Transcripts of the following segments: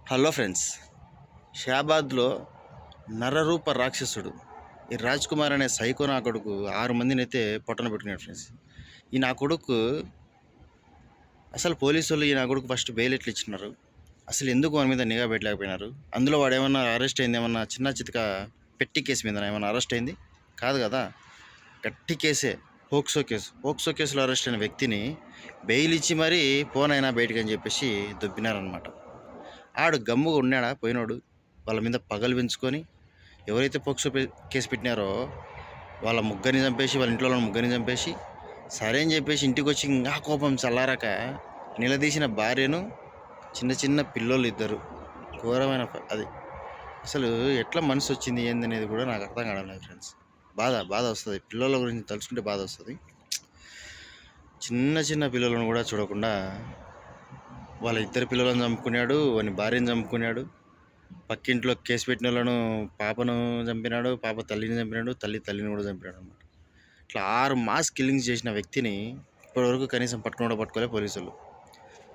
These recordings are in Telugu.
హలో ఫ్రెండ్స్, షాబాద్లో నరరూప రాక్షసుడు ఈ రాజ్ కుమార్ అనే సైకో నా కొడుకు 6 మందిని అయితే పొట్టన పెట్టుకున్నాడు ఫ్రెండ్స్. ఈ నా కొడుకు అసలు పోలీసు వాళ్ళు ఈ నా కొడుకు ఫస్ట్ బెయిల్ ఎట్లా ఇచ్చినారు, అసలు ఎందుకు వాని మీద నిఘా పెట్టలేకపోయినారు? అందులో వాడు ఏమన్నా అరెస్ట్ అయింది? ఏమన్నా చిన్న చితక పెట్టి కేసు మీద ఏమన్నా అరెస్ట్ అయింది? కాదు కదా, గట్టి కేసే. పోక్సో కేసులో అరెస్ట్ అయిన వ్యక్తిని బెయిల్ ఇచ్చి మరీ పోనైనా బయటికి అని చెప్పేసి దొబ్బినారనమాట. ఆడు గమ్ముగా ఉన్నాడా పోయినోడు? వాళ్ళ మీద పగలు పెంచుకొని ఎవరైతే పోక్సో కేసు పెట్టినారో వాళ్ళ ముగ్గురిని చంపేసి, వాళ్ళ ఇంట్లో ముగ్గురిని చంపేసి, సరే అని చెప్పేసి ఇంటికి వచ్చి ఇంకా కోపం చల్లారాక నిలదీసిన భార్యను, చిన్న చిన్న పిల్లోళ్ళు ఇద్దరు. ఘోరమైన అది అసలు ఎట్లా మనసు వచ్చింది ఏందనేది కూడా నాకు అర్థం కావడం లేదు ఫ్రెండ్స్. బాధ వస్తుంది, పిల్లల గురించి తలుచుకుంటే బాధ వస్తుంది. చిన్న చిన్న పిల్లలను కూడా చూడకుండా వాళ్ళ ఇద్దరు పిల్లలను చంపుకున్నాడు, వాని భార్యను చంపుకున్నాడు, పక్కింట్లో కేసు పెట్టిన వాళ్ళను, పాపను చంపినాడు, పాప తల్లిని చంపినాడు, తల్లిని కూడా చంపినాడు అనమాట. ఇట్లా 6 మాస్ కిల్లింగ్స్ చేసిన వ్యక్తిని ఇప్పటివరకు కనీసం పట్టుకోలే పోలీసులు.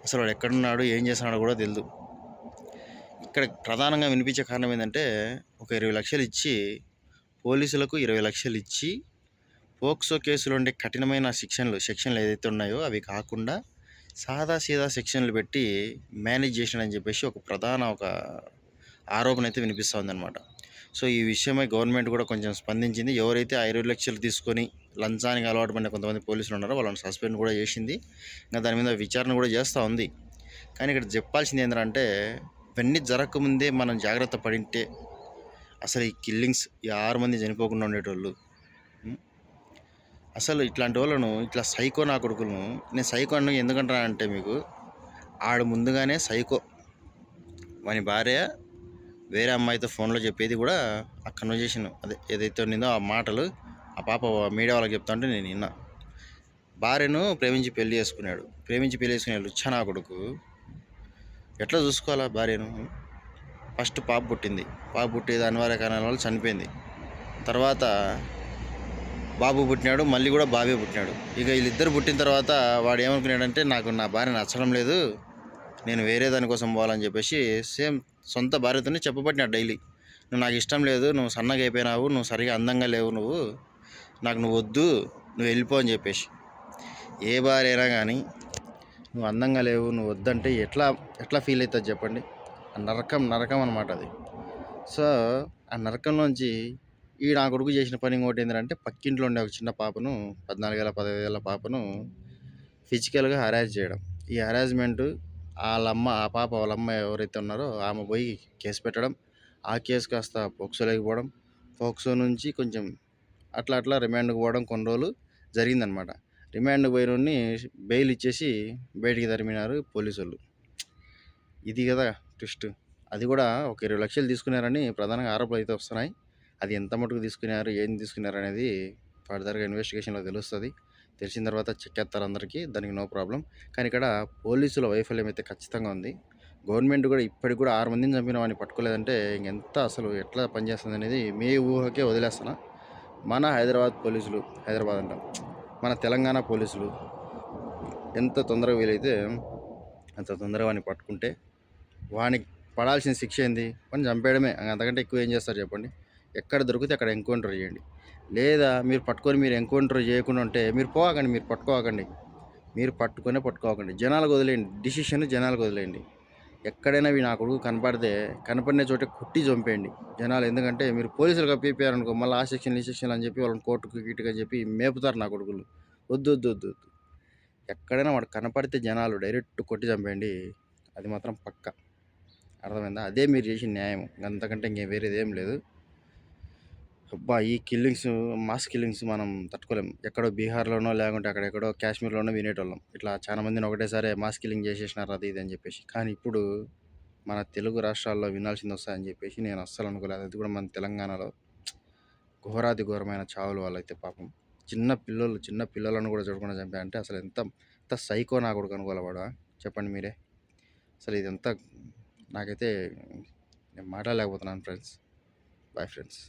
అసలు వాడు ఎక్కడున్నాడు, ఏం చేస్తున్నాడో కూడా తెలియదు. ఇక్కడ ప్రధానంగా వినిపించే కారణం ఏంటంటే, ఒక 20 లక్షలు ఇచ్చి పోలీసులకు 20 లక్షలు ఇచ్చి పోక్సో కేసులో ఉండే కఠినమైన సెక్షన్లు ఏదైతే ఉన్నాయో అవి కాకుండా సీదా సెక్షన్లు పెట్టి మేనేజ్ చేసినాడని చెప్పేసి ఒక ప్రధాన ఆరోపణ అయితే వినిపిస్తుంది అనమాట. సో ఈ విషయమై గవర్నమెంట్ కూడా కొంచెం స్పందించింది. ఎవరైతే 20 లక్షలు తీసుకొని లంచానికి అలవాటు పడిన కొంతమంది పోలీసులు ఉన్నారో వాళ్ళని సస్పెండ్ కూడా చేసింది. ఇంకా దాని మీద విచారణ కూడా చేస్తూ ఉంది. కానీ ఇక్కడ చెప్పాల్సింది ఏంటంటే, ఇవన్నీ జరగకముందే మనం జాగ్రత్త పడింటే అసలు ఈ కిల్లింగ్స్, ఈ 6 మంది చనిపోకుండా ఉండేటోళ్ళు. అసలు ఇట్లాంటి వాళ్ళను, ఇట్లా సైకో నా కొడుకులను, నేను సైకో అన్న ఎందుకంటానంటే, మీకు ఆడు ముందుగానే సైకో. వాని భార్య వేరే అమ్మాయితో ఫోన్లో చెప్పేది కూడా ఆ కన్వర్జేషన్, అదే ఏదైతే ఉన్నిందో ఆ మాటలు ఆ పాప మీడియా వాళ్ళకి చెప్తా ఉంటే నేను విన్నా. భార్యను ప్రేమించి పెళ్లి చేసుకునే లుచ్చా నా కొడుకు ఎట్లా చూసుకోవాలా భార్యను? ఫస్ట్ పాప పుట్టి అనివార్య కారణాల వల్ల చనిపోయింది. తర్వాత బాబు పుట్టినాడు, మళ్ళీ కూడా బాబే పుట్టినాడు. ఇక వీళ్ళిద్దరు పుట్టిన తర్వాత వాడు ఏమనుకున్నాడంటే, నాకు నా భార్య నచ్చడం లేదు, నేను వేరే దానికోసం పోవాలని చెప్పేసి సేమ్ సొంత భార్యతోనే చెప్పబట్టినాడు డైలీ. నువ్వు నాకు ఇష్టం లేదు, నువ్వు సన్నగా అయిపోయినావు, నువ్వు సరిగా అందంగా లేవు, నువ్వు వద్దు, నువ్వు వెళ్ళిపో అని చెప్పేసి. ఏ భార్య అయినా కానీ నువ్వు అందంగా లేవు, నువ్వు వద్దంటే ఎట్లా ఫీల్ అవుతుంది చెప్పండి? ఆ నరకం అనమాట అది. సో ఆ నరకంలోంచి నా కొడుకు చేసిన పని ఇంకోటి ఏంటంటే, పక్కింట్లో ఉండే ఒక చిన్న పాపను, 14 ఏళ్ళ పాపను ఫిజికల్గా హరాస్ చేయడం. ఈ హరాస్మెంట్ వాళ్ళ అమ్మ ఎవరైతే ఉన్నారో ఆమె పోయి కేసు పెట్టడం, ఆ కేసు కాస్త పోక్సోలోకి పోవడం, పోక్సో నుంచి కొంచెం అట్లా రిమాండ్కి పోవడం కొన్ని రోజులు జరిగిందనమాట. రిమాండ్కి పోయినోడిని బెయిల్ ఇచ్చేసి బయటికి తరిమినారు పోలీసులు. ఇది కదా ట్విస్ట్. అది కూడా ఒక 20 లక్షలు తీసుకున్నారని ప్రధానంగా ఆరోపణలు అయితే వస్తున్నాయి. అది ఎంత మటుకు తీసుకున్నారు, ఏం తీసుకున్నారు అనేది ఫర్దర్గా ఇన్వెస్టిగేషన్లో తెలుస్తుంది. తెలిసిన తర్వాత చెక్కేస్తారు అందరికీ, దానికి నో ప్రాబ్లం. కానీ ఇక్కడ పోలీసుల వైఫల్యం అయితే ఖచ్చితంగా ఉంది. గవర్నమెంట్ కూడా ఇప్పటికి కూడా 6 మందిని చంపిన వాడిని పట్టుకోలేదంటే ఇంకెంత అసలు ఎట్లా పనిచేస్తుంది అనేది మీ ఊహకే వదిలేస్తున్నా. మన హైదరాబాద్ అంటాం, మన తెలంగాణ పోలీసులు ఎంత తొందరగా వీలైతే అంత తొందరగా వాడిని పట్టుకుంటే, వానికి పడాల్సిన శిక్ష ఏంది? వాడిని చంపేయడమే. అంతకంటే ఎక్కువ ఏం చేస్తారు చెప్పండి? ఎక్కడ దొరికితే అక్కడ ఎంకౌంటర్ చేయండి. లేదా మీరు ఎంకౌంటర్ చేయకుండా ఉంటే మీరు పట్టుకోకండి. మీరు పట్టుకోకండి. జనాలకు వదిలేయండి, డిసిషన్ జనాలకు వదిలేయండి. ఎక్కడైనా నా కొడుకు కనపడిన చోటే కొట్టి చంపేయండి జనాలు. ఎందుకంటే మీరు పోలీసులకు అప్పయిపోయారనుకో, మళ్ళీ ఆ సెక్షన్ ఈ సెక్షన్ అని చెప్పి వాళ్ళని కోర్టుకు గిట్టుగా చెప్పి మేపుతారు నా కొడుకులు. వద్దు. ఎక్కడైనా వాడు కనపడితే జనాలు డైరెక్ట్ కొట్టి చంపేయండి. అది మాత్రం పక్క. అర్థమైందా? అదే మీరు చేసిన న్యాయం. అంతకంటే ఇంకేం వేరేది ఏం లేదు. అబ్బా, ఈ మాస్ కిల్లింగ్స్ మనం తట్టుకోలేం. ఎక్కడో బీహార్లోనో లేకుంటే అక్కడెక్కడో కాశ్మీర్లోనో వినేటోళ్ళం. ఇట్లా చాలా మందిని ఒకటేసారి మాస్ కిల్లింగ్ చేసేసినారు అది ఇది అని చెప్పేసి. కానీ ఇప్పుడు మన తెలుగు రాష్ట్రాల్లో వినాల్సింది వస్తాయని చెప్పేసి నేను అస్సలు అనుకోలేదు. అది కూడా మన తెలంగాణలో ఘోరమైన చావులు వాళ్ళైతే పాపం. చిన్న పిల్లలను కూడా చూడకుండా చంపాయంటే అసలు ఎంత సైకో నా కొడుకు అనుకోవాలవాడా? చెప్పండి మీరే. అసలు ఇదంతా నాకైతే నేను మాట్లాడలేకపోతున్నాను ఫ్రెండ్స్. Bye friends.